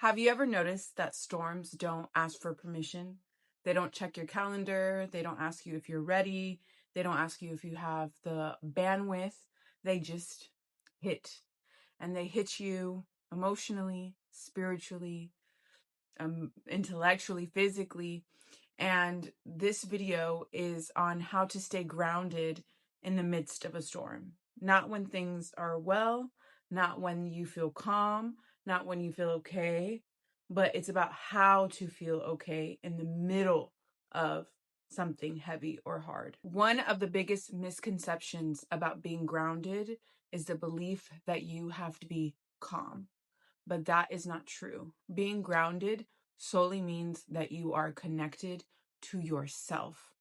Have you ever noticed that storms don't ask for permission? They don't check your calendar. They don't ask you if you're ready. They don't ask you if you have the bandwidth. They just hit. And they hit you emotionally, spiritually, intellectually, physically. And this video is on how to stay grounded in the midst of a storm. Not when things are well, not when you feel calm, not when you feel okay, but it's about how to feel okay in the middle of something heavy or hard. One of the biggest misconceptions about being grounded is the belief that you have to be calm, but that is not true. Being grounded solely means that you are connected to yourself.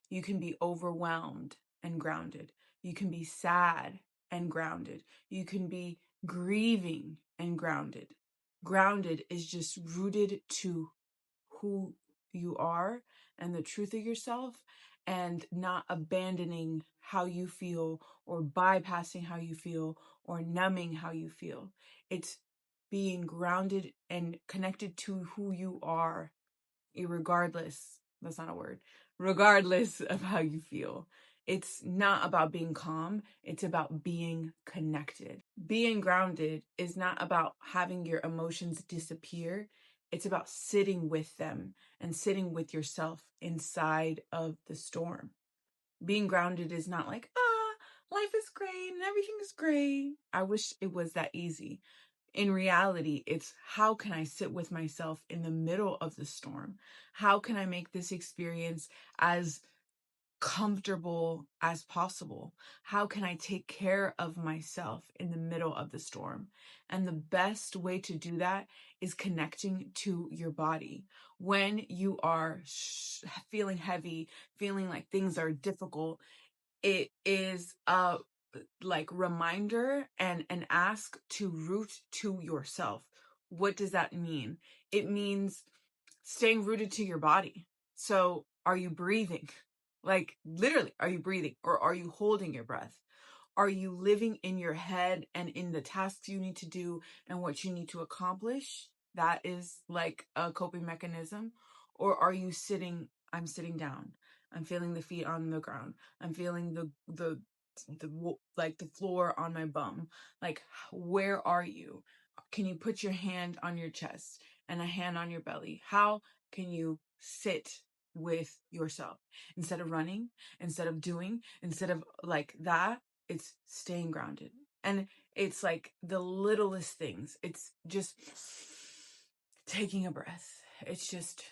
You can be overwhelmed and grounded. You can be sad and grounded. You can be grieving and grounded. Grounded is just rooted to who you are and the truth of yourself, and not abandoning how you feel or bypassing how you feel or numbing how you feel. It's being grounded and connected to who you are, regardless, that's not a word, regardless of how you feel. It's not about being calm, it's about being connected. Being grounded is not about having your emotions disappear. It's about sitting with them and sitting with yourself inside of the storm. Being grounded is not like, life is great and everything is great. I wish it was that easy. In reality, it's how can I sit with myself in the middle of the storm? How can I make this experience as comfortable as possible? How can I take care of myself in the middle of the storm? And the best way to do that is connecting to your body. When you are feeling heavy, feeling like things are difficult, it is a reminder and an ask to root to yourself. What does that mean? It means staying rooted to your body. So are you breathing? Like literally, are you breathing, or are you holding your breath? Are you living in your head and in the tasks you need to do and what you need to accomplish? That is like a coping mechanism. Or are you sitting, I'm sitting down. I'm feeling the feet on the ground. I'm feeling the floor on my bum. Like, where are you? Can you put your hand on your chest and a hand on your belly? How can you sit with yourself instead of running, instead of doing, instead of like that? It's staying grounded. And it's like the littlest things. It's just taking a breath. It's just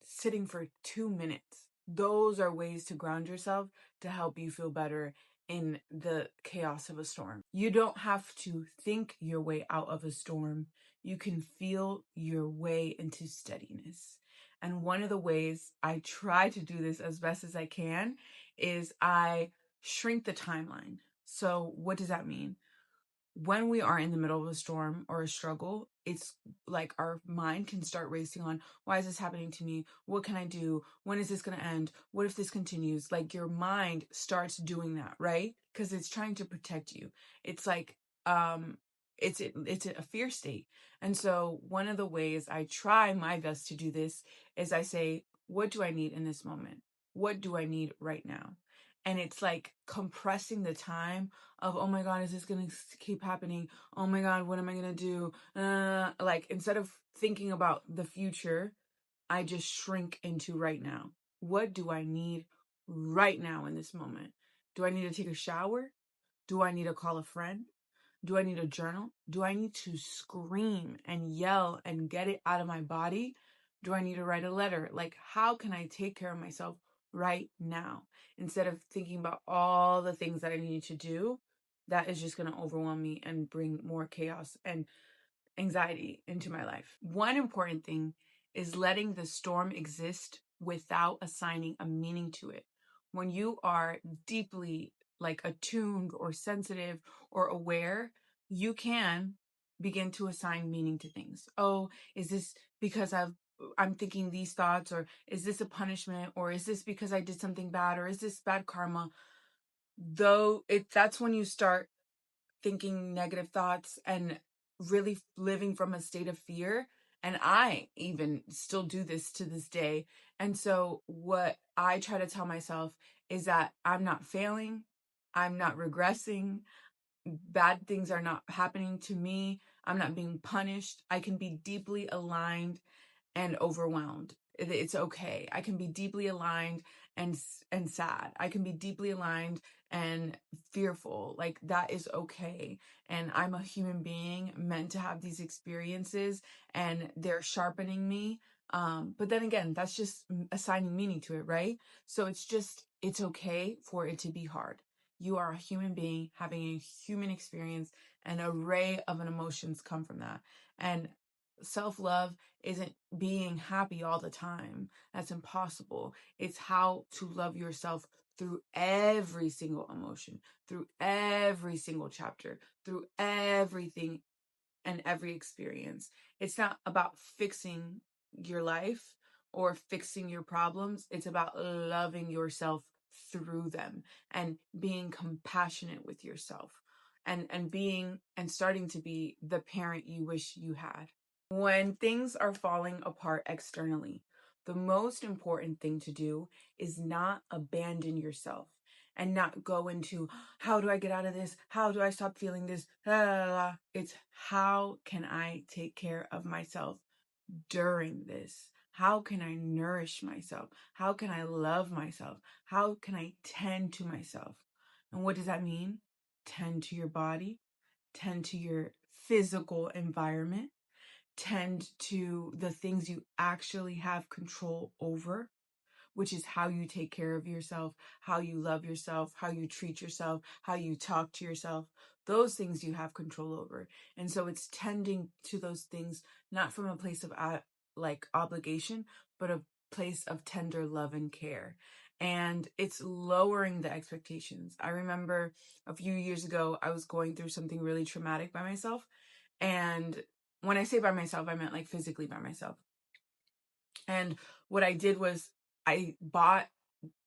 sitting for 2 minutes. Those are ways to ground yourself to help you feel better in the chaos of a storm. You don't have to think your way out of a storm. You can feel your way into steadiness. And one of the ways I try to do this as best as I can is I shrink the timeline. So what does that mean? When we are in the middle of a storm or a struggle, it's like our mind can start racing on, why is this happening to me? What can I do? When is this going to end? What if this continues? Like your mind starts doing that, right? Because it's trying to protect you. It's like, it's a fear state. And so one of the ways I try my best to do this is I say, what do I need in this moment? What do I need right now? And it's like compressing the time of, oh my God, is this going to keep happening? Oh my God, what am I going to do? Like instead of thinking about the future, I just shrink into right now. What do I need right now in this moment? Do I need to take a shower? Do I need to call a friend? Do I need a journal? Do I need to scream and yell and get it out of my body? Do I need to write a letter? Like, how can I take care of myself right now? Instead of thinking about all the things that I need to do, that is just going to overwhelm me and bring more chaos and anxiety into my life. One important thing is letting the storm exist without assigning a meaning to it. When you are deeply like attuned or sensitive or aware, you can begin to assign meaning to things. Oh, is this because I'm thinking these thoughts, or is this a punishment, or is this because I did something bad, or is this bad karma? That's when you start thinking negative thoughts and really living from a state of fear And I even still do this to this day. And so what I try to tell myself is that I'm not failing, I'm not regressing, bad things are not happening to me, I'm not being punished. I can be deeply aligned and overwhelmed. It's okay. I can be deeply aligned and sad. I can be deeply aligned and fearful. Like, that is okay. And I'm a human being meant to have these experiences, and they're sharpening me. But then again, that's just assigning meaning to it, right? So it's okay for it to be hard. You are a human being having a human experience. An array of emotions come from that. And self-love isn't being happy all the time. That's impossible. It's how to love yourself through every single emotion, through every single chapter, through everything and every experience. It's not about fixing your life or fixing your problems. It's about loving yourself through them and being compassionate with yourself, and being and starting to be the parent you wish you had. When things are falling apart externally, the most important thing to do is not abandon yourself and not go into, how do I get out of this? How do I stop feeling this? La, la, la. It's, how can I take care of myself during this? How can I nourish myself? How can I love myself? How can I tend to myself? And what does that mean? Tend to your body, tend to your physical environment, tend to the things you actually have control over, which is how you take care of yourself, how you love yourself, how you treat yourself, how you talk to yourself. Those things you have control over. And so it's tending to those things, not from a place of like obligation, but a place of tender love and care. And it's lowering the expectations. I remember a few years ago, I was going through something really traumatic by myself. And when I say by myself, I meant like physically by myself. And what I did was I bought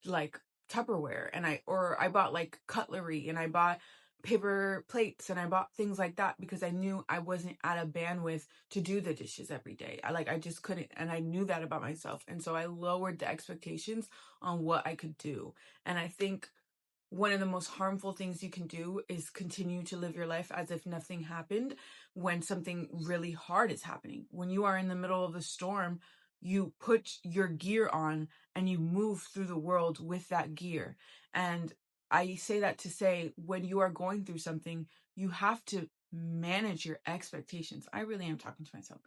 like Tupperware, and I bought like cutlery, and I bought paper plates, and I bought things like that because I knew I wasn't at a bandwidth to do the dishes every day. I just couldn't, and I knew that about myself. And so I lowered the expectations on what I could do. And I think one of the most harmful things you can do is continue to live your life as if nothing happened when something really hard is happening. When you are in the middle of a storm, you put your gear on and you move through the world with that gear. And I say that to say, when you are going through something, you have to manage your expectations. I really am talking to myself,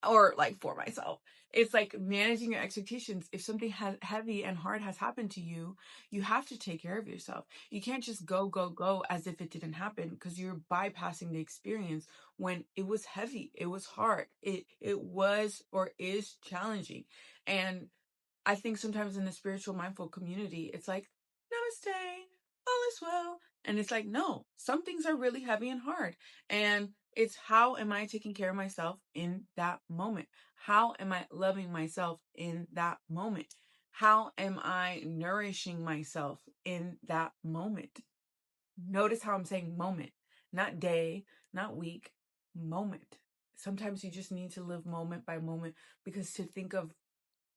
or like for myself. It's like managing your expectations. If something heavy and hard has happened to you, you have to take care of yourself. You can't just go as if it didn't happen, because you're bypassing the experience when it was heavy, it was hard, it was or is challenging. And I think sometimes in the spiritual mindful community, it's like, namaste, all is well. And it's like, no, some things are really heavy and hard. And it's, how am I taking care of myself in that moment? How am I loving myself in that moment? How am I nourishing myself in that moment? Notice how I'm saying moment, not day, not week, moment. Sometimes you just need to live moment by moment, because to think of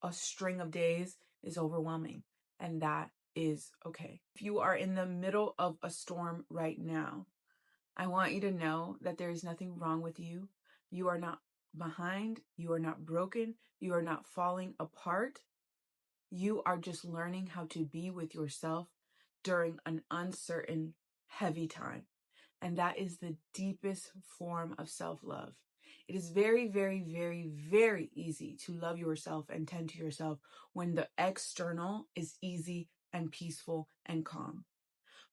a string of days is overwhelming, and that is okay. If you are in the middle of a storm right now, I want you to know that there is nothing wrong with you. You are not behind. You are not broken. You are not falling apart. You are just learning how to be with yourself during an uncertain, heavy time. And that is the deepest form of self-love. It is very, very, very, very easy to love yourself and tend to yourself when the external is easy and peaceful and calm.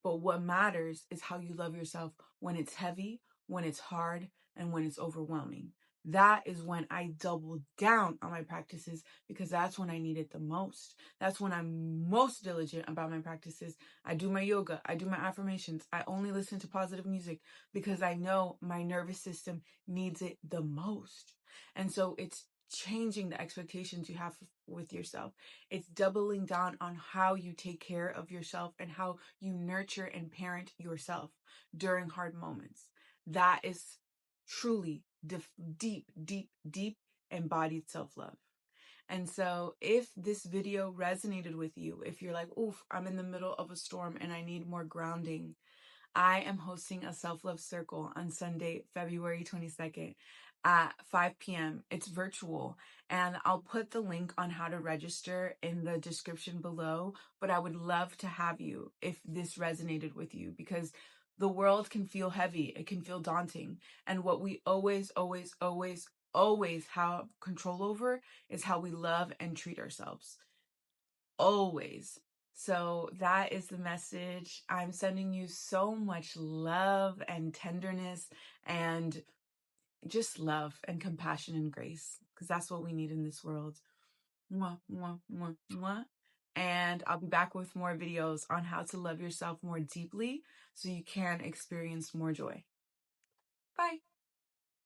But what matters is how you love yourself when it's heavy, when it's hard, and when it's overwhelming. That is when I double down on my practices, because that's when I need it the most. That's when I'm most diligent about my practices. I do my yoga, I do my affirmations, I only listen to positive music because I know my nervous system needs it the most. And so it's changing the expectations you have with yourself. It's doubling down on how you take care of yourself and how you nurture and parent yourself during hard moments. That is truly deep, deep, deep embodied self-love. And so if this video resonated with you, if you're like, oof, I'm in the middle of a storm and I need more grounding, I am hosting a self-love circle on Sunday, February 22nd at 5 p.m. It's virtual, and I'll put the link on how to register in the description below, but I would love to have you if this resonated with you, because the world can feel heavy, it can feel daunting, and what we always have control over is how we love and treat ourselves. Always. So that is the message. I'm sending you so much love and tenderness and just love and compassion and grace, because that's what we need in this world. Mwah, mwah, mwah, mwah. And I'll be back with more videos on how to love yourself more deeply so you can experience more joy. Bye.